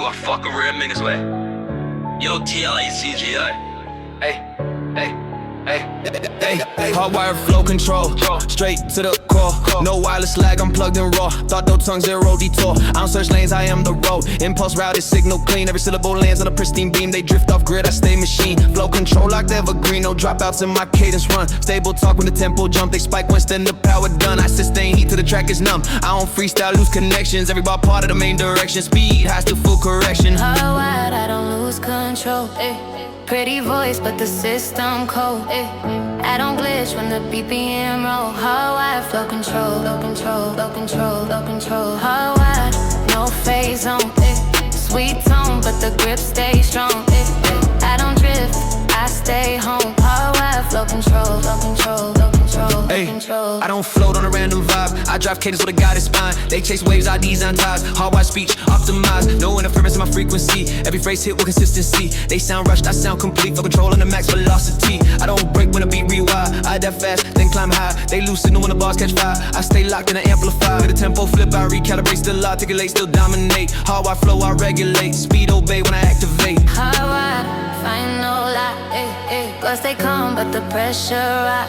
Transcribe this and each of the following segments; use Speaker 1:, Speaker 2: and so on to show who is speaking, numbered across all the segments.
Speaker 1: I fuck a real niggas way. Yo, TLACGI. Hey, hey. Hey,
Speaker 2: hardwire flow control, straight to the core. No wireless lag, I'm plugged in raw. Thought no tongue, zero detour. I don't search lanes, I am the road. Impulse routed, signal clean. Every syllable lands on a pristine beam. They drift off grid, I stay machine. Flow control locked evergreen, no dropouts in my cadence run. Stable talk when the tempo jump. They spike once, then the power done. I sustain heat till the track is numb. I don't freestyle, lose connections. Every bar part of the main direction. Speed has to full correction.
Speaker 3: Hardwired, I don't lose control. Pretty voice, but the system cold. I don't glitch when the BPM roll. Hardwired, flow control, low control, low control, low control. Hardwired, no phase on. Sweet tone, but the grip stays strong. I don't drift, I stay home. Hardwired, flow control, low control, low control, low control.
Speaker 2: I don't float on a random vibe. I drive cadence with a guided spine. They chase waves, I design ties. Hardwired speech, optimized. No interference in my frequency. Every phrase hit with consistency. They sound rushed, I sound complete. For controlling the max velocity. I don't break when the beat rewind. I adapt fast, then climb high. They lose signal when the bars catch fire. I stay locked in an amplifier. With the tempo flip, I recalibrate. Still articulate, still dominate. Hardwired flow, I regulate. Speed obey when I activate.
Speaker 3: Hardwired, find no lie. Plus they come, but the pressure right.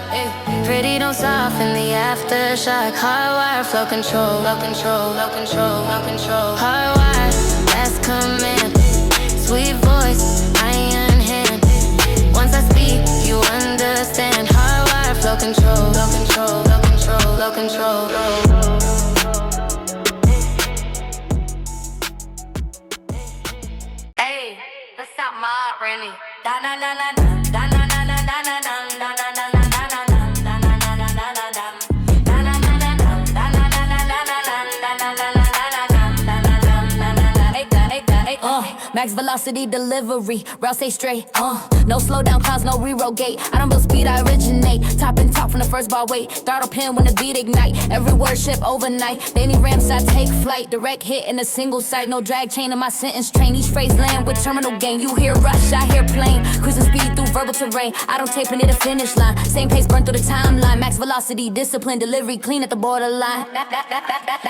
Speaker 3: Pretty don't soften the aftershock. Hardwired, flow control, low control, low control, low control. Hardwired, last command. Sweet voice, iron hand. Once I speak, you understand. Hardwired, flow control, low control, low control, low control. Hey, let's stop my Rennie. Da na na na na, da na na na na na na na na na. Max velocity delivery, route stay straight, no slow down clouds, no re-rogate. I don't build speed, I originate. Top and top from the first bar weight. Throttle pin when the beat ignite. Every word ship overnight. They need ramps, I take flight. Direct hit in a single sight. No drag chain in my sentence train. Each phrase land with terminal gain. You hear rush, I hear plane. Cruising speed through verbal terrain. I don't tape near the finish line. Same pace burn through the timeline. Max velocity, discipline, delivery, clean at the borderline.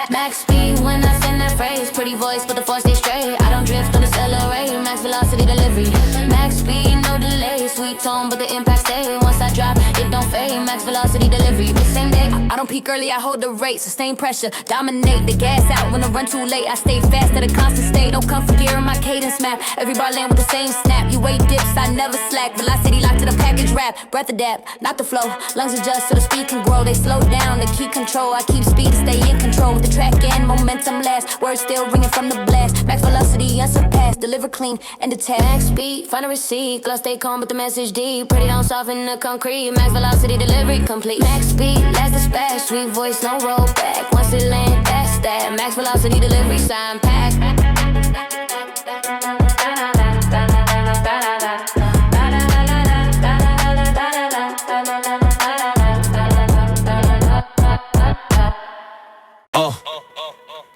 Speaker 3: Max speed when I send that phrase. Pretty voice, but the force stay straight. I don't drift on the accelerate. Max velocity delivery. Max speed, no delay. Sweet tone, but the impact stay. Once I drop, it don't fade. Max velocity delivery. The same day, I don't peak early, I hold the rate. Sustain pressure, dominate. The gas out when I run too late. I stay fast at a constant state. Don't come for gear in my cadence map. Every bar land with the same snap. You wait dips, I never slack. Velocity locked to the package wrap. Breath adapt, not the flow. Lungs adjust so the speed can grow. They slow down to keep control. I keep speed to stay in control. With the track and momentum last. Words still ringing from the blast. Max velocity unsurpassed. Deliver clean and detach. Max speed, find a receipt. Gloss stay calm but the message deep. Pretty don't soften the concrete. Max velocity delivery complete. Max speed, last dispatch. Sweet voice, no roll back. Once it land, that's that. Max velocity delivery, sign pack.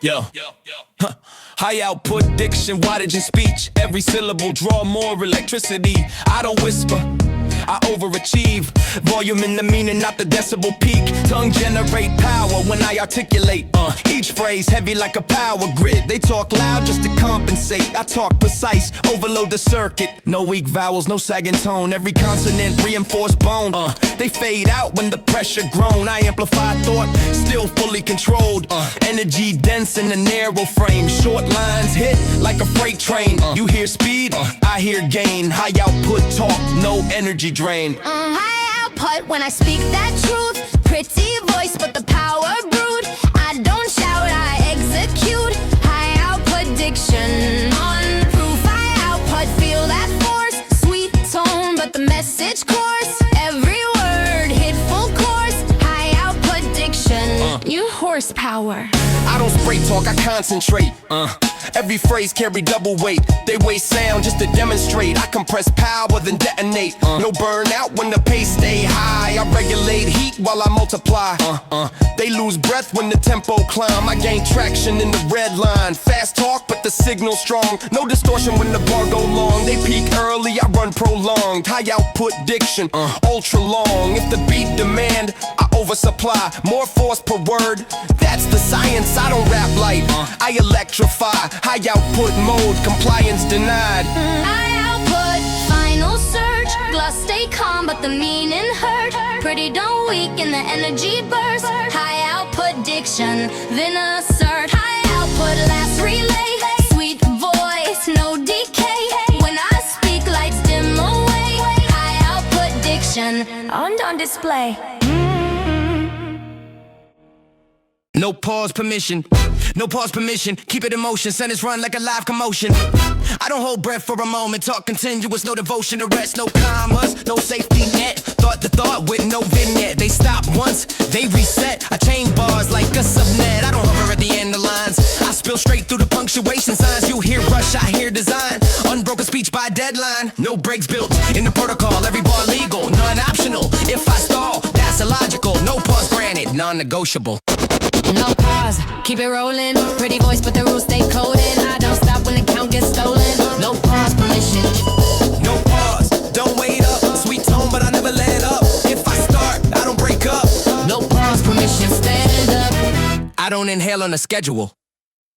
Speaker 2: Yo. High output diction, wattage and speech. Every syllable draw more electricity. I don't whisper, I overachieve. Volume in the meaning, not the decibel peak. Tongue generate power when I articulate. Each phrase heavy like a power grid. They talk loud just to compensate. I talk precise, overload the circuit. No weak vowels, no sagging tone. Every consonant reinforced bone. They fade out when the pressure grown. I amplify thought, still fully controlled. Energy dense in a narrow frame. Short lines hit like a freight train. You hear speed, I hear gain. High output talk, no energy drain.
Speaker 3: High output when I speak that truth. Pretty voice, but the power brewed. I don't shout, I execute. High output diction on proof. High output, feel that force. Sweet tone, but the message course. Every word hit full course. High output diction, new horsepower.
Speaker 2: I don't spray talk, I concentrate. Every phrase carry double weight. They waste sound just to demonstrate. I compress power, then detonate. No burnout when the pace stay high. I regulate heat while I multiply. They lose breath when the tempo climb. I gain traction in the red line. Fast talk, but the signal strong. No distortion when the bar go long. They peak early, I run prolonged. High output diction, ultra long. If the beat demand, I oversupply. More force per word, that's the science. I don't rap light, I electrify. high output mode, compliance denied.
Speaker 3: High output, final surge. Gloss stay calm, but the meaning hurt. Pretty don't weaken, the energy burst. High output diction, then assert. High output last relay. Sweet voice, no decay. When I speak, lights dim away. High output diction, on display.
Speaker 2: No pause permission, no pause permission. Keep it in motion, sentence run like a live commotion. I don't hold breath for a moment, talk continuous, no devotion to rest, no commas, no safety net. Thought the thought with no vignette. They stop once, they reset. I chain bars like a subnet. I don't hover at the end of lines. I spill straight through the punctuation signs. You hear rush, I hear design. Unbroken speech by deadline. No breaks built in the protocol. Every bar legal, non-optional. If I stall, that's illogical. No pause granted, non-negotiable.
Speaker 3: No pause, keep it rolling. Pretty voice, but the rules stay coded. I don't stop when the count gets stolen. No pause permission.
Speaker 2: No pause, don't wait up. Sweet tone, but I never let up. If I start, I don't break up.
Speaker 3: No pause permission, stand up.
Speaker 2: I don't inhale on a schedule.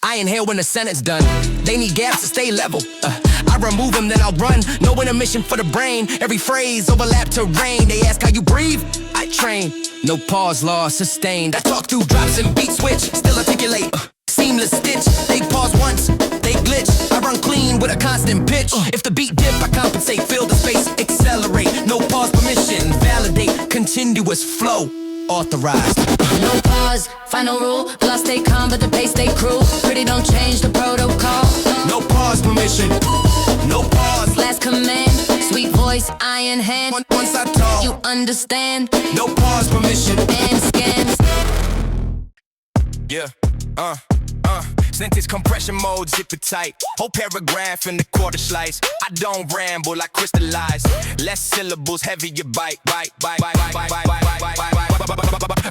Speaker 2: I inhale when the sentence done. They need gaps to stay level. I remove them, then I'll run. No intermission for the brain. Every phrase overlap terrain. They ask how you breathe. I train. No pause, law sustained. I talk through drops and beat switch. Still articulate. Seamless stitch. They pause once, they glitch. I run clean with a constant pitch. If the beat dip, I compensate. Fill the space, accelerate. No pause permission. Validate. Continuous flow. Authorized.
Speaker 3: No pause, final rule. Gloss stay calm, but the pace stay cruel. Pretty don't change the protocol.
Speaker 2: No pause permission. No pause.
Speaker 3: Last command, sweet voice, iron hand.
Speaker 2: Once I talk,
Speaker 3: you understand.
Speaker 2: No pause permission.
Speaker 3: And scans.
Speaker 2: Yeah, sentence compression mode, zip it tight. Whole paragraph in the quarter slice. I don't ramble, I crystallize. Less syllables, heavier bite.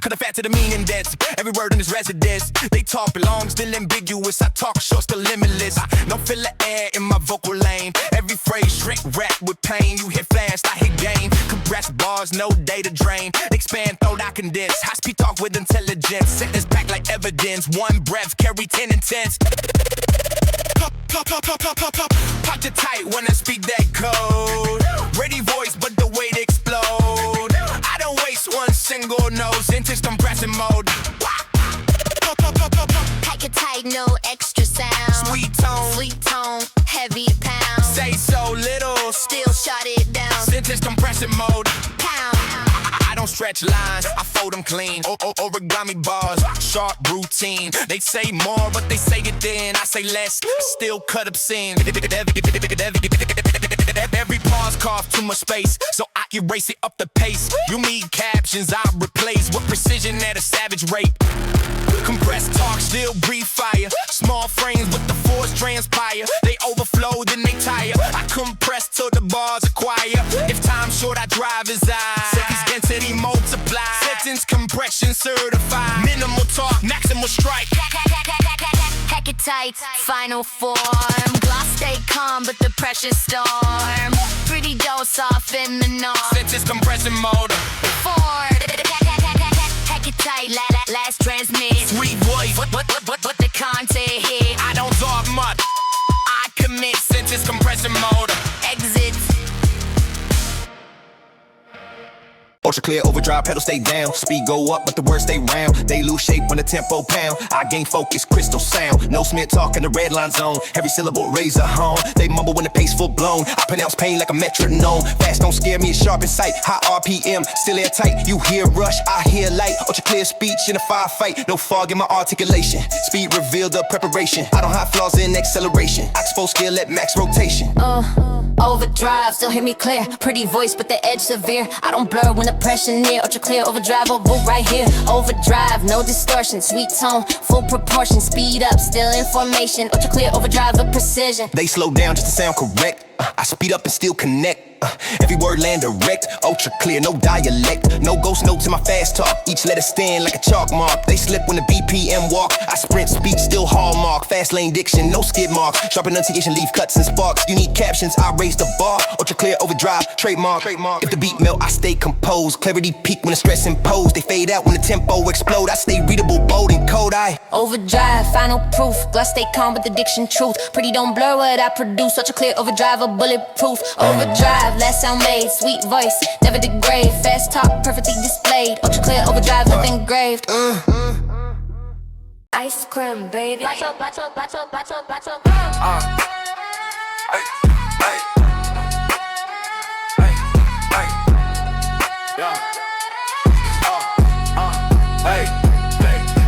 Speaker 2: Cut the fat to the meaning dense. Every word in this residence. They talk long, still ambiguous. I talk short, still limitless. No filler air in my vocal lane. Every phrase shrink rap with pain. You hit fast, I hit game. Compressed bars, no data drain. Expand, throat, I condense. High speed talk with intelligence. Set this back like evidence. One breath, carry 10 intense. Pop it tight when I speak that code. Ready voice, but the weight explode. I don't waste one single note. Sentence compressing mode.
Speaker 3: Pack it tight, no extra sound. Sweet tone, heavy pound.
Speaker 2: Say so little,
Speaker 3: Still shut it down.
Speaker 2: sentence compressing mode.
Speaker 3: Pound.
Speaker 2: I don't stretch lines, I fold them clean. Origami bars, sharp routine. They say more, but they say it then. I say less, still cut obscene. Every pause carved too much space, so I erase it up the pace. You need captions, I replace with precision at a savage rate. Compressed talk, still breathe fire. Small frames with the force transpire. They overflow, then they tire. I compress till the bars acquire. If time's short, I drive as seconds density multiply. Sentence compression certified. Minimal talk, maximal strike.
Speaker 3: Pack it tight, final form. Gloss stay calm, but the pressure storm. Pretty dose off in the norm.
Speaker 2: Sentence compression mode.
Speaker 3: Ford. Pack it tight, last transmit.
Speaker 2: Sweet voice,
Speaker 3: What the content hit.
Speaker 2: I don't talk much. I commit. Sentence compression mode.
Speaker 3: Exit.
Speaker 4: Ultra clear, overdrive, pedal stay down. Speed go up, but the words stay round. They lose shape when the tempo pound. I gain focus, crystal sound. No Smith talk in the red line zone. Every syllable raise a hone. They mumble when the pace full blown. I pronounce pain like a metronome. Fast don't scare me, it's sharp in sight. High RPM, still airtight. You hear rush, I hear light. Ultra clear speech in a firefight. No fog in my articulation. Speed reveal the preparation. I don't hide flaws in acceleration. I expose skill at max rotation.
Speaker 3: Overdrive, still hear me clear. Pretty voice, but the edge severe. I don't blur when the pressure near. Ultra clear, overdrive, right here. Overdrive, no distortion. Sweet tone, full proportion. Speed up, still in formation. Ultra clear, overdrive with precision.
Speaker 4: They slow down just to sound correct. I speed up and still connect. Every word land direct, ultra clear, no dialect. No ghost notes in my fast talk, each letter stand like a chalk mark. They slip when the BPM walk, I sprint, speech, still hallmark. Fast lane diction, no skid mark. Sharp enunciation, leave cuts and sparks. You need captions, I raise the bar. Ultra clear, overdrive, trademark. If the beat melt, I stay composed. Clarity peak when the stress imposed. They fade out when the tempo explode. I stay readable, bold and cold. I
Speaker 3: overdrive, final proof. Gloss stay calm with the diction truth. Pretty don't blur what I produce. Ultra clear, overdrive, a bulletproof. Overdrive, last sound made. Sweet voice, never degrade. Fast talk, perfectly displayed. Ultra clear, overdrive, nothing engraved. Ice cream, baby. Lights up, lights up, lights up, lights up, lights up.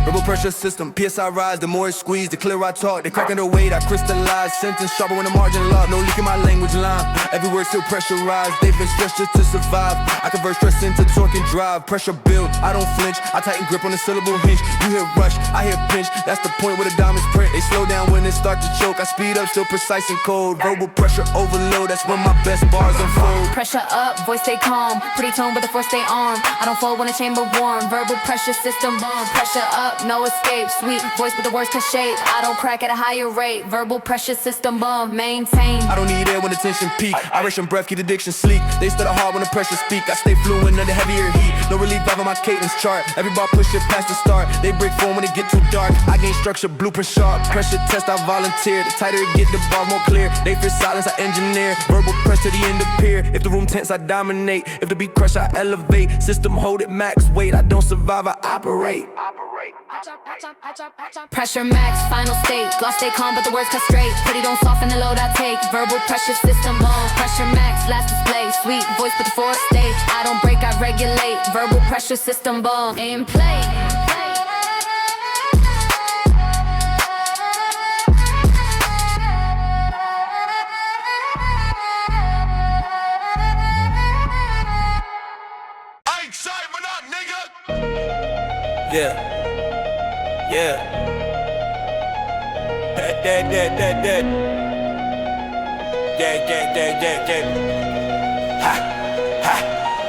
Speaker 5: Verbal pressure system, PSI rise, the more it squeeze, the clearer I talk. They cracking their weight, I crystallize. Sentence sharper when the margin locked. No leak in my language line. Every word still pressurized. They've been stressed just to survive. I convert stress into torque and drive. Pressure build, I don't flinch. I tighten grip on the syllable hinge. You hear rush, I hear pinch. That's the point where the diamonds print. They slow down when they start to choke. I speed up, still precise and cold. Verbal pressure overload, that's when my best bars unfold.
Speaker 3: Pressure up, voice stay calm. Pretty tone, but the force stay on. I don't fold when the chamber warm. Verbal pressure system bomb. Pressure up, no escape. Sweet voice with the words to shape. I don't crack at a higher rate. Verbal pressure system bomb. Maintain.
Speaker 5: I don't need air when the tension peak. I ration breath, keep the diction sleek. They stutter hard when the pressure speak. I stay fluent under heavier heat. No relief out of my cadence chart. Every bar push it past the start. They break form when it get too dark. I gain structure, blueprint sharp. Pressure test, I volunteer. The tighter it get, the bar more clear. They fear silence, I engineer. Verbal press to the end of peer. If the room tense, I dominate. If the beat crush, I elevate. System hold it max weight. I don't survive, I operate.
Speaker 3: Pressure max, final state. Gloss stay calm, but the words cut straight. Pretty don't soften the load I take. Verbal pressure system bomb. Pressure max, last display. Sweet voice with the fourth state. I don't break, I regulate. Verbal pressure system bomb. In play.
Speaker 5: Yeah.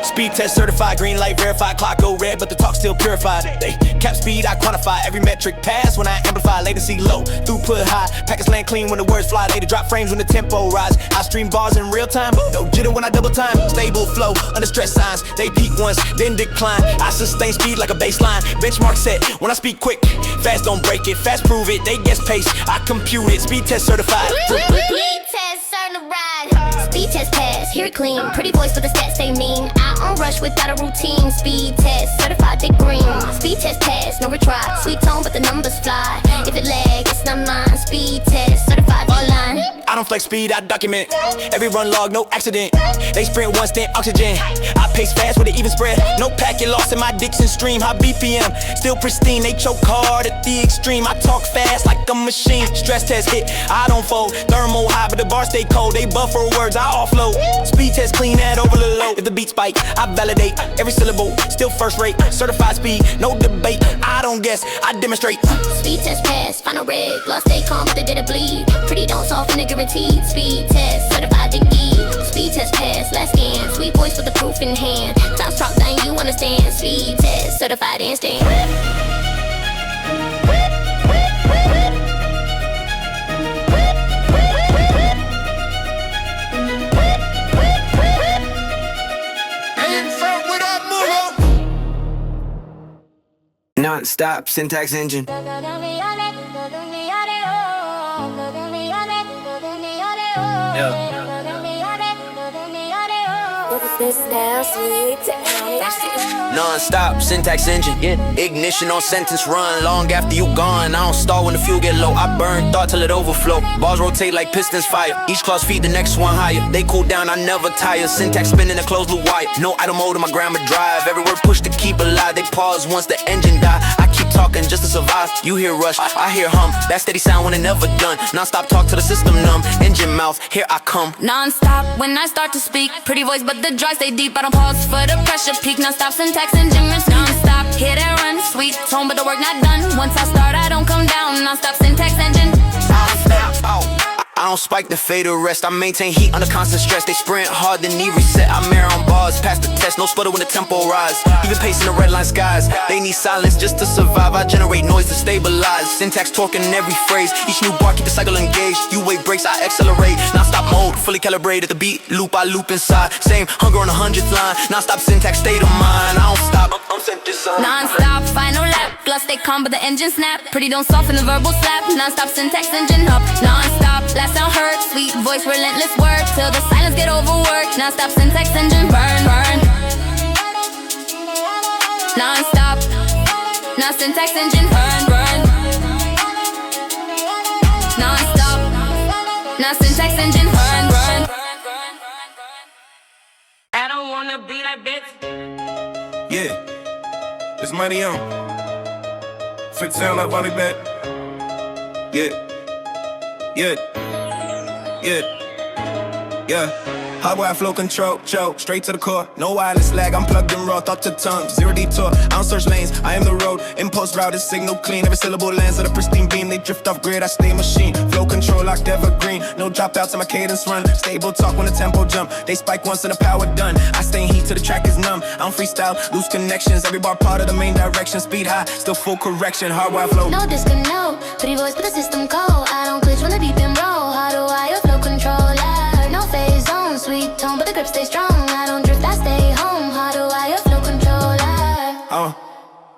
Speaker 4: Speed test certified, green light verified, clock go red, but the talk still purified. They cap speed, I quantify every metric pass when I amplify, latency low, throughput high. Packets land clean when the words fly, later drop frames when the tempo rise. I stream bars in real time, no jitter when I double time. Stable flow, under stress signs, they peak once, then decline. I sustain speed like a baseline, benchmark set when I speak quick. Fast don't break it, fast prove it, they guess pace, I compute it. Speed test certified.
Speaker 3: Speed test certified. Speed test pass, hear it clean. Pretty voice with the stats stay mean. I don't rush without a routine. Speed test certified, big green. Speed test pass, no retry. Sweet tone, but the numbers fly. If it lag, it's not mine. Speed test certified, online.
Speaker 4: I don't flex speed, I document. Every run log, no accident. They sprint once, then oxygen. I pace fast with an even spread. No packet lost in my diction stream. High BPM, still pristine. They choke hard at the extreme. I talk fast like a machine. Stress test hit, I don't fold. Thermal high, but the bar stay cold. They buffer words, I offload. Speed test clean, that over the low. If the beat spike, I validate every syllable. Still first rate, certified speed, no debate. I don't guess, I demonstrate.
Speaker 3: Speed test pass, final red. Blood stay calm, but they did it bleed. Pretty don't soften it, guaranteed. Speed test, certified degree. Speed test pass, last scan. Sweet voice with the proof in hand. Times talk down, you understand. Speed test, certified instant.
Speaker 5: Non-stop syntax engine.
Speaker 4: Non-stop syntax engine, ignition on sentence run. Long after you gone, I don't stall when the fuel get low. I burn thought till it overflow. Bars rotate like pistons fire. Each clause feed the next one higher. They cool down, I never tire. Syntax spinning a closed loop wire. No idle mode in my grammar drive. Every word push to keep alive. They pause once the engine die. I keep talking just to survive. You hear rush, I hear hum. That steady sound when it never done. Non-stop talk to the system numb. Engine mouth, here I come.
Speaker 3: Non-stop when I start to speak. Pretty voice but the dry stay deep. I don't pause for the pressure peak. Non-stop syntax engine rinse. Non-stop hit and run. Sweet tone but the work not done. Once I start I don't come down. Non-stop syntax engine.
Speaker 4: Non-stop,
Speaker 6: I don't spike the fatal rest. I maintain heat under constant stress. They sprint hard, then need reset. I mirror on bars, pass the test. No sputter when the tempo rise. Even pacing the red line skies. They need silence just to survive. I generate noise to stabilize. Syntax talking in every phrase. Each new bar keep the cycle engaged. You wait breaks, I accelerate. Non-stop mode, fully calibrated. The beat loop, I loop inside. Same hunger on the 100th line. Non-stop syntax, state of mind. I don't stop. I'm sent this on.
Speaker 3: Non-stop, final lap. Plus they calm, but the engine snap. Pretty don't soften the verbal slap. Non-stop syntax, engine up. Non-stop, last sound heard. Sweet voice, relentless word. Till the silence get overworked. Non-stop syntax, engine burn, burn. Non-stop, non-syntax, engine burn, burn. Non-stop, non-syntax, engine burn, burn. I don't wanna be like bitch.
Speaker 5: Yeah, it's money on. Fit sound like Bonnie Bet. Yeah, yeah, yeah, yeah. Hardwire flow control, choke, straight to the core. No wireless lag, I'm plugged in raw, thought to tongue. Zero detour, I don't search lanes, I am the road. Impulse routed, signal clean. Every syllable lands at a pristine beam. They drift off grid, I stay machine. Flow control locked evergreen. No dropouts in my cadence run. Stable talk when the tempo jump. They spike once and the power done. I stay in heat till the track is numb. I don't freestyle, lose connections. Every bar part of the main direction. Speed high, still full correction. Hardwire flow.
Speaker 7: No disconnect, pretty voice but the system cold. I don't glitch when the beat been roll. Hardwire flow controller. No phase zone, sweet tone but the grip stay strong. I don't drift, I stay home. Hardwire flow controller.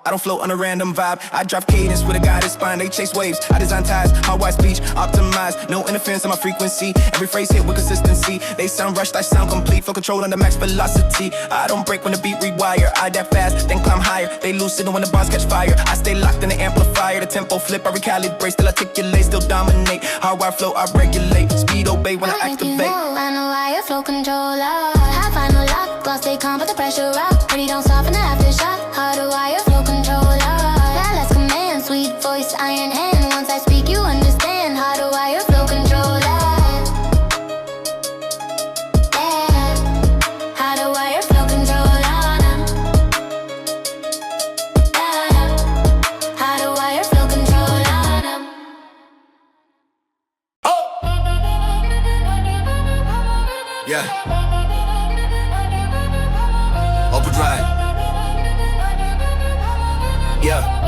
Speaker 5: I don't float on a random vibe. I drop cadence with a guided spine. They chase waves, I design ties. Hardwire speech, optimized. No interference on my frequency. Every phrase hit with consistency. They sound rushed, I sound complete. Flow control under max velocity. I don't break when the beat rewire. I adapt fast, then climb higher. They loosen when the bars catch fire. I stay locked in the amplifier. The tempo flip, I recalibrate. Still articulate, still dominate. Hardwire flow, I regulate. Speed obey when I activate.
Speaker 7: I know wire flow controller. High final lock, gloss stay calm but the pressure up. Pretty don't soften the aftershock. Hardwire flow controller. That last command, sweet voice, iron hand. Once I speak, you understand. Hardwire flow controller. Yeah, hardwire flow controller. Yeah, hardwire flow controller.
Speaker 5: Yeah. Overdrive. Yeah.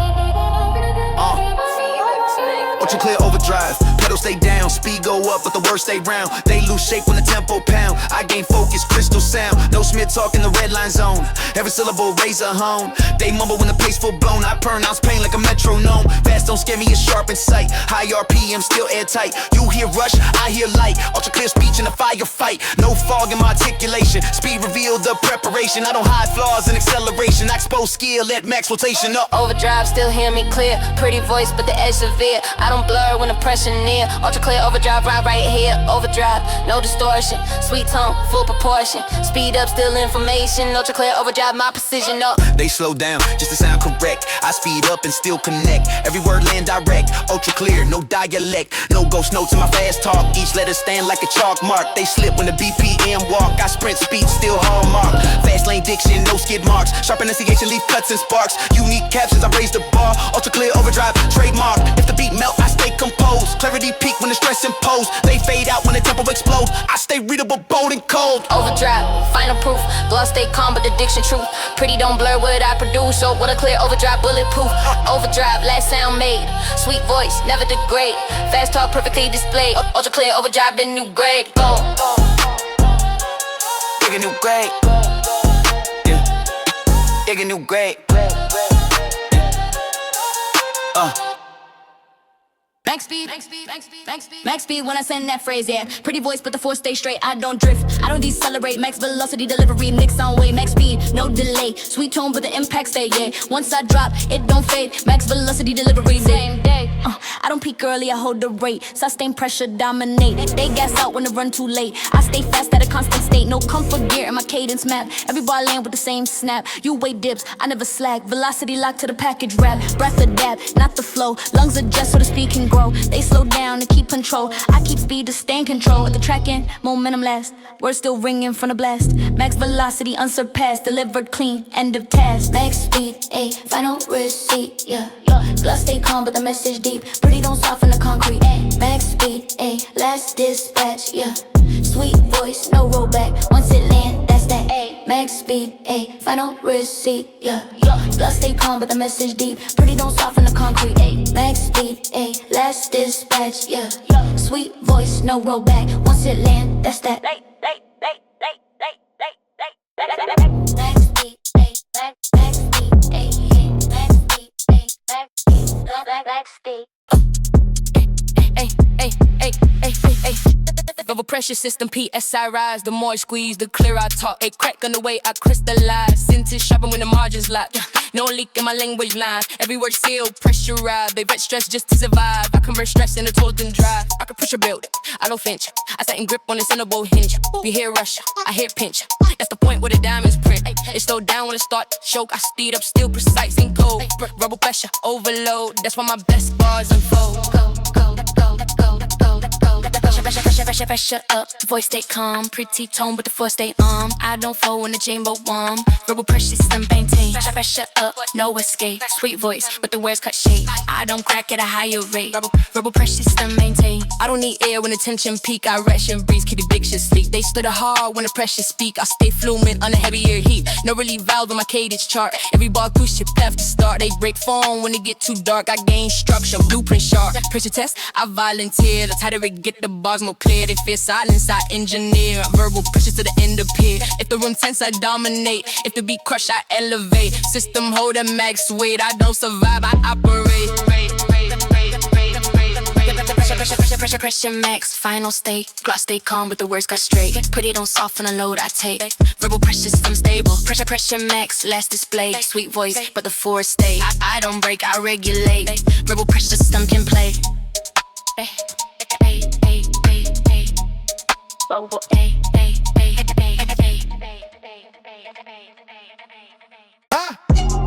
Speaker 5: Ultra clear overdrive. Pedal stay down, speed go up, but the words stay round. They lose shape when the tempo pound. I gain focus, crystal sound. No Smith talk in the red line zone. Every syllable razor home. They mumble when the pace full blown. I pronounce pain like a metronome. Fast don't scare me, it's sharp in sight. High RPM, still airtight. You hear rush, I hear light. Ultra clear speech in a firefight. No fog in my articulation. Speed reveal the preparation. I don't hide flaws in acceleration. I expose skill at max rotation.
Speaker 3: Overdrive, still hear me clear. Pretty voice, but the edge severe. I don't blur when the pressure near. Ultra clear overdrive, right here. Overdrive, no distortion. Sweet tone, full proportion. Speed up, still information. Ultra clear overdrive, my precision up.
Speaker 6: They slow down just to sound correct. I speed up and still connect. Every word land direct. Ultra clear, no dialect. No ghost notes in my fast talk. Each letter stand like a chalk mark. They slip when the BPM walk. I sprint speed, still hallmark. Fast lane diction, no skid marks. Sharp enunciation, leave cuts and sparks. Unique captions, I raise the bar. Ultra clear overdrive, trademark. If the beat melt, I stay composed. Clarity peak when the stress imposed. They fade out when the tempo explodes. I stay readable, bold and cold.
Speaker 3: Overdrive, final proof. Gloss stay calm, but the diction truth. Pretty don't blur what I produce. So what a clear overdrive, bulletproof. Overdrive, last sound made. Sweet voice, never degrade. Fast talk, perfectly displayed. Ultra clear overdrive, the new grade. Go.
Speaker 6: Dig a new grade. Yeah. Dig a new grade.
Speaker 3: Max speed, max speed, max speed, max speed. Max speed when I send that phrase, yeah. Pretty voice, but the force stay straight. I don't drift, I don't decelerate. Max velocity delivery, mix on way. Max speed, no delay. Sweet tone, but the impact stay, yeah. Once I drop, it don't fade. Max velocity delivery, same day. I don't peak early, I hold the rate. Sustain pressure, dominate. They gas out when the run too late. I stay fast at a constant state. No comfort gear in my cadence map. Every bar land with the same snap. You wait dips, I never slack. Velocity locked to the package wrap. Breath adapt, not the flow. Lungs adjust so the speed can grow. roll. They slow down to keep control. I keep speed to stay in control. At the track end, momentum last. Words still ringing from the blast. Max velocity unsurpassed. Delivered clean, end of task.
Speaker 7: Max speed, ayy, final receipt, yeah. Gloss stay calm, but the message deep. Pretty don't soften the concrete, ayy. Max speed, ayy, last dispatch, yeah. Sweet voice, no rollback. Once it land, that's that, ayy. Max speed, ayy, final receipt, yeah. Gloss stay calm, but the message deep. Pretty don't soften the concrete, ayy. Max speed, ayy, last dispatch, yeah. Sweet voice, no rollback. Once it land, that's that. Max speed, ayy, max speed, ayy, max speed, ayy, max speed.
Speaker 3: Ay, ay, ay, ay, ay, ay. Verbal pressure system, PSI rise. The more I squeeze, the clearer I talk. A crack on the way I crystallize. Sentence sharpen when the margins locked. No leak in my language line. Every word sealed, pressurized. They vet stress just to survive. I convert stress into total and drive. I can push a build, I don't finch. I tighten grip on this centerbolt hinge. We hear rush, I hear pinch. That's the point where the diamonds print. It slow down when it start choke. I speed up, still precise and cold. Verbal pressure, overload. That's why my best bars unfold. Pressure up, the voice stay calm. Pretty tone, but the force stay on. I don't fall when the chamber warm. Verbal pressure system maintain. Pressure up, no escape. Sweet voice, but the words cut shape. I don't crack at a higher rate. Verbal pressure system maintain. I don't need air when the tension peak. I ration breeze, keep the big shit sleep. They split a hard when the pressure speak. I stay fluent under heavier heat. No relief valve on my cadence chart. Every bar push your path to start. They break form when it get too dark. I gain structure, blueprint sharp. Pressure test, I volunteer. The tighter it get, the bars more clear. They fear silence, I engineer. Verbal pressure to the end appear. If the room tense, I dominate. If the beat crush, I elevate. System hold a max weight. I don't survive, I operate. Pressure max, final state. Gloss stay calm, but the words got straight. Pretty don't soften the load I take. Verbal pressure system stable. Pressure max, last display. Sweet voice, but the force stay. I don't break, I regulate. Verbal pressure system can play.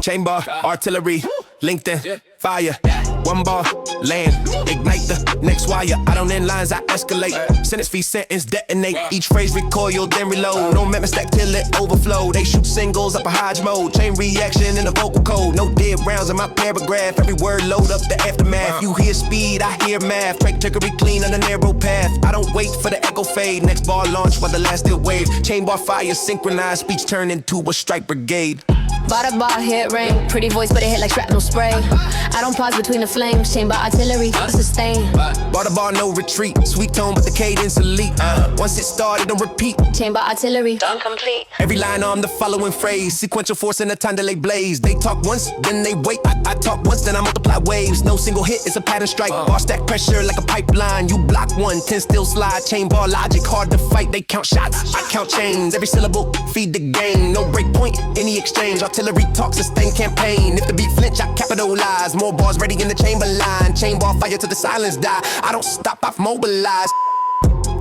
Speaker 4: Chamber, artillery, LinkedIn, fire. One bar, land, ignite the next wire. I don't end lines, I escalate. Sentence fee, sentence, detonate. Each phrase recoil, then reload. No memo stack till it overflow. They shoot singles up a Hodge mode. Chain reaction in the vocal code. No dead rounds in my paragraph. Every word load up the aftermath. You hear speed, I hear math. Trajectory clean on a narrow path. I don't wait for the echo fade. Next bar launch while the last still wave. Chain bar fire, synchronized. Speech turn into a strike brigade.
Speaker 3: Bar to bar, hit ring. Pretty voice, but it hit like shrapnel spray. I don't pause between the flames. Chamber artillery, sustain.
Speaker 4: Bar to bar, no retreat. Sweet tone, but the cadence elite. Once it started, don't repeat.
Speaker 3: Chamber artillery, done complete.
Speaker 4: Every line on the following phrase. Sequential force and a time delay blaze. They talk once, then they wait. I talk once, then I multiply waves. No single hit, it's a pattern strike. Bar stack pressure like a pipeline. You block 1, 10 still slide. Chain bar logic, hard to fight. They count shots, I count chains. Every syllable, feed the game. No break point, any exchange. Artillery talk, sustain campaign. If the beat flinch, I capitalize. More bars ready in the chamber line. Chain bar fire till the silence die. I don't stop, I've mobilized.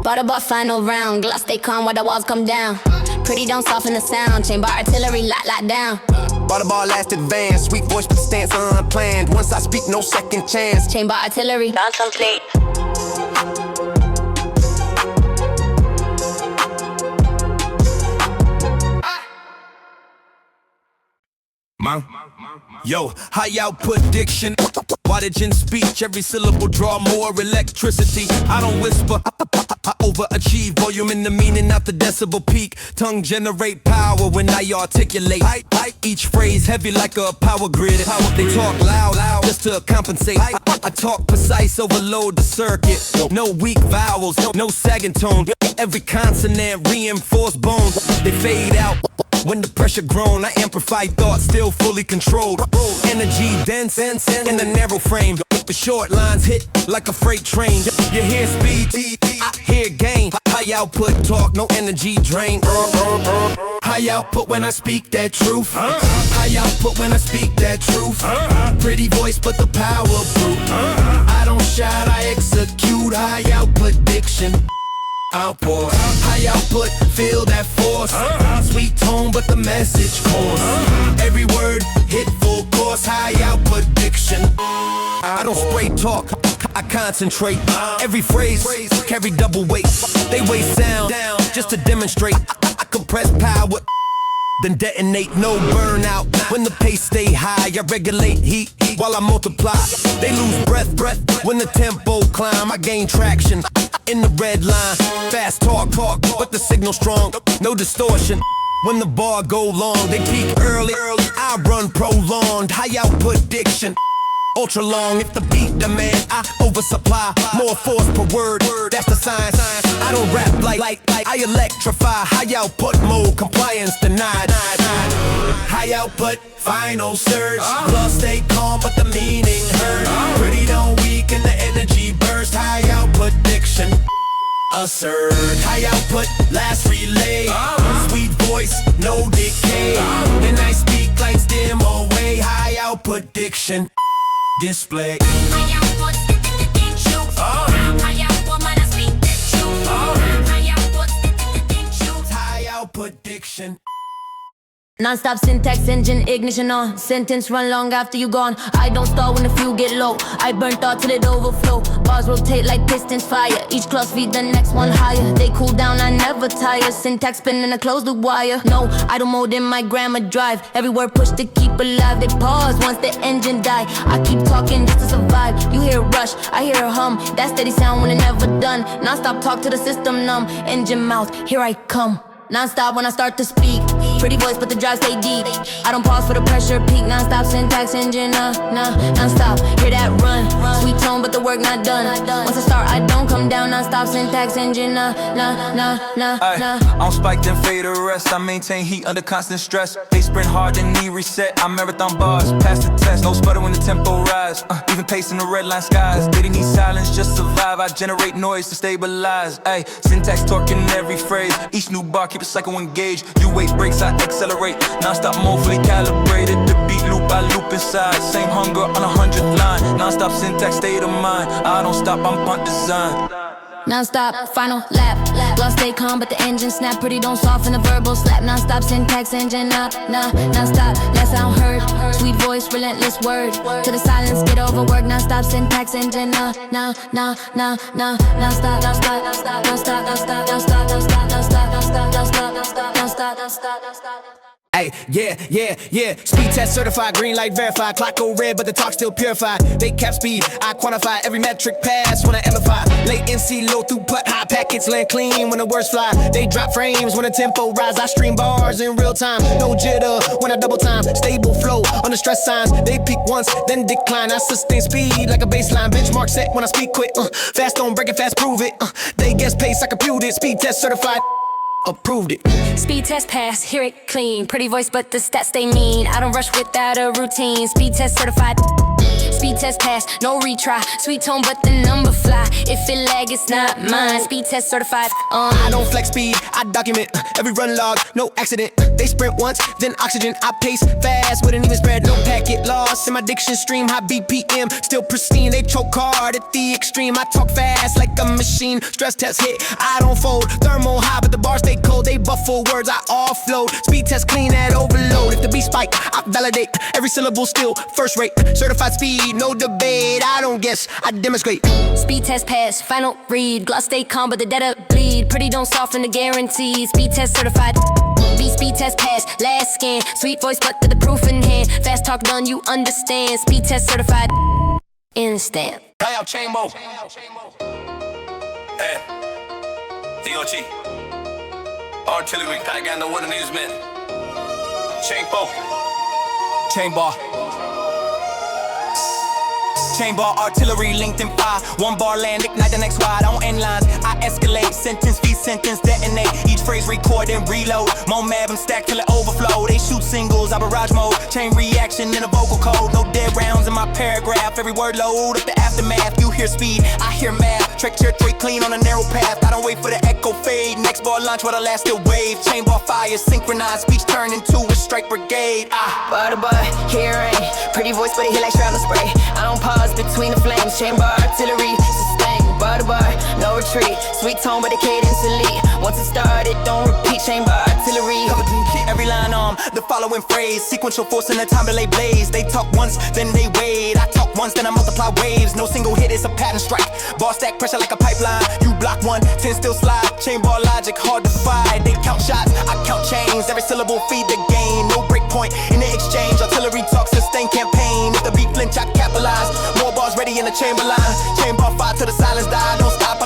Speaker 3: Bar to bar, final round. Gloss stay calm while the walls come down. Pretty don't soften the sound. Chamber artillery, lock down.
Speaker 4: Bar to bar, last advance. Sweet voice, but the stance unplanned. Once I speak, no second chance.
Speaker 3: Chamber artillery, done complete.
Speaker 2: Yo, high output diction, wattage in speech. Every syllable draw more electricity. I don't whisper, I overachieve. Volume in the meaning, not the decibel peak. Tongue generate power when I articulate. Each phrase heavy like a power grid. They talk loud just to compensate. I talk precise, overload the circuit. No weak vowels, no sagging tone. Every consonant reinforced bones. They fade out when the pressure grown. I amplify thoughts, still fully controlled. Energy dense in a narrow frame. The short lines hit like a freight train. You hear speed, I hear gain. High output talk, no energy drain. High output when I speak that truth. High output when I speak that truth. Pretty voice, but the power proof. I don't shout, I execute. High output diction. Outpour, high output, feel that force. Sweet tone, but the message coarse. Every word hit full course. High output diction. I don't spray talk, I concentrate. Every phrase carry double weight. They weigh sound just to demonstrate. I compress power, then detonate. No burnout when the pace stay high. I regulate heat while I multiply. They lose breath when the tempo climb. I gain traction in the red line. Fast talk, but the signal strong. No distortion. When the bar go long, they peak early. I run prolonged, high output diction. Ultra long, if the beat demand, I oversupply. More force per word, that's the science. I don't rap like I electrify. High output mode, compliance denied. High output, final surge. Love stay calm, but the meaning hurt. Pretty don't weaken, the energy burst. High output diction. Assert, high output, last relay. Sweet voice, no decay. And I speak like dim away. High output diction. Display.
Speaker 7: High output, high output, man, I speak the truth.
Speaker 2: High output diction.
Speaker 3: Non-stop syntax engine, ignition on. Sentence run long after you gone. I don't start when the fuel get low. I burn thought till it overflow. Bars rotate like pistons fire. Each cross feed the next one higher. They cool down, I never tire. Syntax spinning a closed loop wire. No, I don't mode in my grammar drive. Every word push to keep alive. They pause once the engine die. I keep talking just to survive. You hear a rush, I hear a hum. That steady sound when it never done. Non-stop talk to the system numb. Engine mouth, here I come. Non-stop when I start to speak. Pretty voice, but the drive stay deep. I don't pause for the pressure peak. Non-stop syntax engine, non-stop. Hear that run. Sweet tone, but the work not done. Once I start, I don't come down. Non-stop syntax engine,
Speaker 5: I'm spiked and fade to rest. I maintain heat under constant stress. They sprint hard and knee reset. I marathon bars, pass the test. No sputter when the tempo rise. Even pace in the red line skies. They didn't need silence, just survive. I generate noise to stabilize. Ay, syntax torquing every phrase. Each new bar keep a cycle engaged. You wait breaks, I accelerate. Non-stop mode fully calibrated. The beat loop, I loop inside. Same hunger on 100th line. Non-stop syntax state of mind. I don't stop, I'm punt design.
Speaker 3: Non-stop, final lap. Lost stay calm, but the engine snap. Pretty don't soften the verbal slap. Non-stop syntax engine up, non-stop, let sound heard. Sweet voice, relentless word. To the silence, get overworked. Non-stop syntax engine up, non-stop, non-stop, non-stop, non-stop, non-stop, non-stop, non-stop, non-stop, non-stop, non-stop, non-stop, non-stop, non-stop, non-stop.
Speaker 2: Ay, yeah. Speed test certified, green light verified. Clock go red, but the talk still purified. They cap speed, I quantify every metric pass when I amplify. Latency low throughput, high packets land clean when the words fly. They drop frames when the tempo rise. I stream bars in real time, no jitter when I double time. Stable flow on the stress signs. They peak once, then decline. I sustain speed like a baseline. Benchmark set when I speak quick. Fast don't break it, fast prove it. They guess pace, I compute it. Speed test certified. Approved it.
Speaker 3: Speed test pass, hear it clean. Pretty voice, but the stats stay mean. I don't rush without a routine. Speed test certified. Speed test pass, no retry. Sweet tone, but the number fly. If it lag, it's not mine. Speed test certified.
Speaker 2: I don't flex speed, I document every run log, no accident. They sprint once, then oxygen. I pace fast with an even spread, no packet loss. In my diction stream, high BPM, still pristine. They choke hard at the extreme. I talk fast like a machine. Stress test hit, I don't fold. Thermal high, but the bars stay cold. They buffle words, I offload. Speed test clean at overload. If the beat spike, I validate every syllable still first rate. Certified speed, no debate. I don't guess, I demonstrate.
Speaker 3: Speed test pass, final read. Gloss stay calm, but the data bleed. Pretty don't soften the guarantee. Speed test certified. Speed test pass, last scan. Sweet voice, but the proof in hand. Fast talk done, you understand. Speed test certified. Instant.
Speaker 2: High out chain mode.
Speaker 1: Hey, DOG. Artillery, I got no what it is, man.
Speaker 2: Chain bar. Chain bar artillery linked in fire. One bar land, ignite the next wide. On end lines, I escalate. Sentence, feed sentence, detonate. Each phrase record and reload. More mab, I'm stacked till it overflow. They shoot singles, I barrage mode. Chain reaction in a vocal code. No dead rounds in my paragraph. Every word load up the aftermath. You hear speed, I hear math. Trek territory clean on a narrow path. I don't wait for the echo fade. Next bar launch while the last still wave. Chain bar fire, synchronized. Speech turn into a strike brigade.
Speaker 8: Butter, here ain't pretty voice, but it hit like Shroud spray. I don't pause between the flames. Chamber artillery, sustain. Butter, no retreat. Sweet tone, but the cadence elite. Once it started, don't repeat. Chamber artillery.
Speaker 2: Every line the following phrase. Sequential force in the time delay blaze. They talk once, then they wait. I talk
Speaker 4: once, then I multiply waves. No single hit, it's a pattern strike. Ball stack pressure like a pipeline. You block 1, 10 still slide. Chain ball logic, hard to fight. They count shots, I count chains. Every syllable feed the game. No break point in the exchange. Artillery talk, sustain campaign. If the beat flinch, I capitalize. More bars ready in the chamber line. Chain ball fire till the silence die. Don't stop,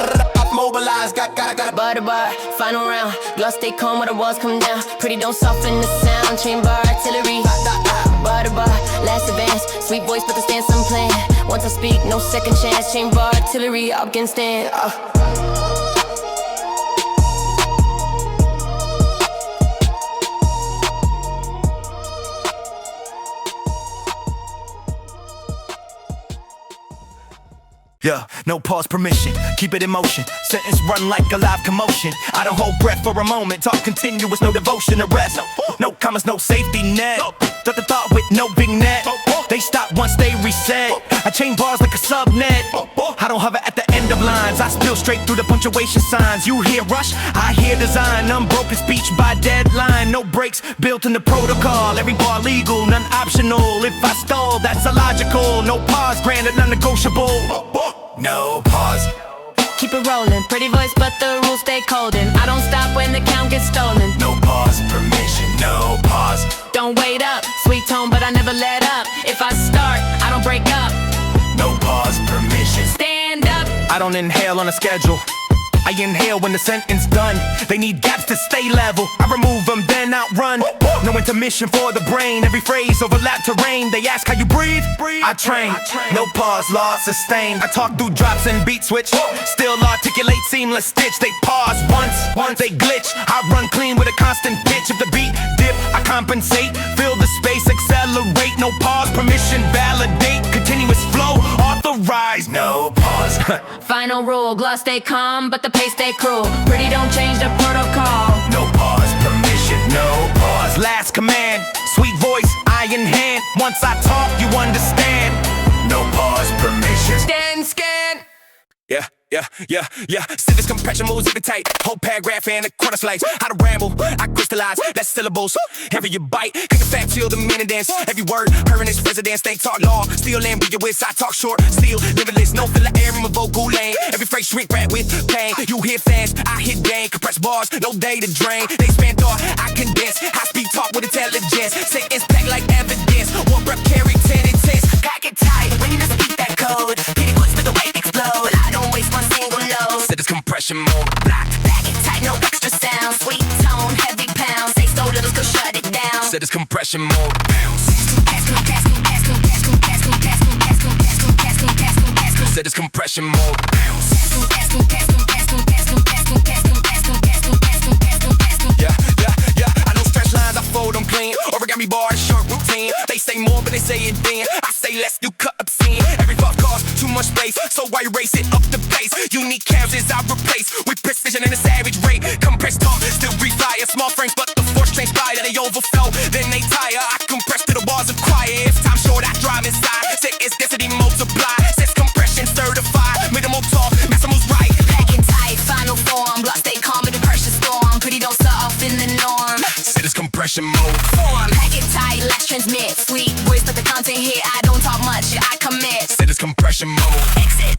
Speaker 4: mobilize. Got
Speaker 8: bar to bar, final round. Gloss stay calm when the walls come down. Pretty don't soften the sound. Chain bar artillery. Bar to bar, last advance. Sweet voice, but the stance I'm playing. Once I speak, no second chance. Chain bar artillery, up against stand.
Speaker 4: Yeah, no pause permission, keep it in motion. Sentence run like a live commotion. I don't hold breath for a moment. Talk continuous, no devotion to rest. No commas, no safety net. The thought with no big net. They stop once they reset. I chain bars like a subnet. I don't hover at the end of lines. I spill straight through the punctuation signs. You hear rush, I hear design. Unbroken speech by deadline. No breaks built in the protocol. Every bar legal, none optional. If I stall, that's illogical. No pause, granted non-negotiable. No pause.
Speaker 8: Keep it rolling, pretty voice, but the rules stay cold. And I don't stop when the count gets stolen.
Speaker 4: No pause, permission, no pause.
Speaker 8: Don't wait up, sweet tone, but I never let up. If I start, I don't break up.
Speaker 4: No pause, permission.
Speaker 8: Stand up.
Speaker 4: I don't inhale on a schedule. I inhale when the sentence done. They need gaps to stay level. I remove them, then outrun. No intermission for the brain. Every phrase overlap terrain. They ask how you breathe. I train. No pause, law sustained. I talk through drops and beat switch. Still articulate seamless stitch. They pause once they glitch. I run clean with a constant pitch. If the beat dip, I compensate. Fill the space, accelerate. No pause, permission, validate. Continuous flow, authorize. No pause.
Speaker 8: Final rule, gloss stay calm, but the pace stay cruel. Pretty don't change the protocol.
Speaker 4: No pause, permission, no pause. Last command, sweet voice, iron hand. Once I talk, you understand. No pause, permission.
Speaker 8: Stand, scan.
Speaker 4: Yeah. Civics compression moves every tight. Whole paragraph and a quarter slice. How to ramble, I crystallize. That's syllables. Every you bite, kick a fact till the minute dance. Every word, her in his residence. They talk law, still ambiguous. I talk short, still limitless. No filler air in my vocal lane. Every phrase shrink wrap with pain. You hit fast, I hit gang. Compress bars, no day to drain. They span thought, I condense. High speed talk with intelligence. Say it's packed like evidence. One breath carry 10 intense.
Speaker 8: Cock it tight when you just speak that code. Pity puts with the way explode. I don't waste one single load.
Speaker 4: Set this compression mode.
Speaker 8: Block, back it tight, no extra sound. Sweet tone, heavy pound. Say so little, go shut it down.
Speaker 4: Set this compression mode. Set this compression mode. Yeah. I know stretch lines, I fold them clean. Origami bar, short routine. They say more, but they say it then. I say less, you cut obscene. Every thought costs too much space, so I erase it up the pace. Unique characters I replace with precision and a savage rate. Compressed talk, still refire. Small frames, but the force transpire. They overflow, then they tire. I compress to the bars of quiet. If time short, I drive inside. Say it's density multiply. Says compression certified. Minimal talk, maximum's right.
Speaker 8: Packing tight, final form. Block stay calm in the pressure storm. Pretty don't soften the norm.
Speaker 4: Set this compression mode.
Speaker 8: Form, pack it tight, let's transmit. Sweet voice, but the content here. I don't talk much, I commit.
Speaker 4: Set this compression mode.
Speaker 8: Exit.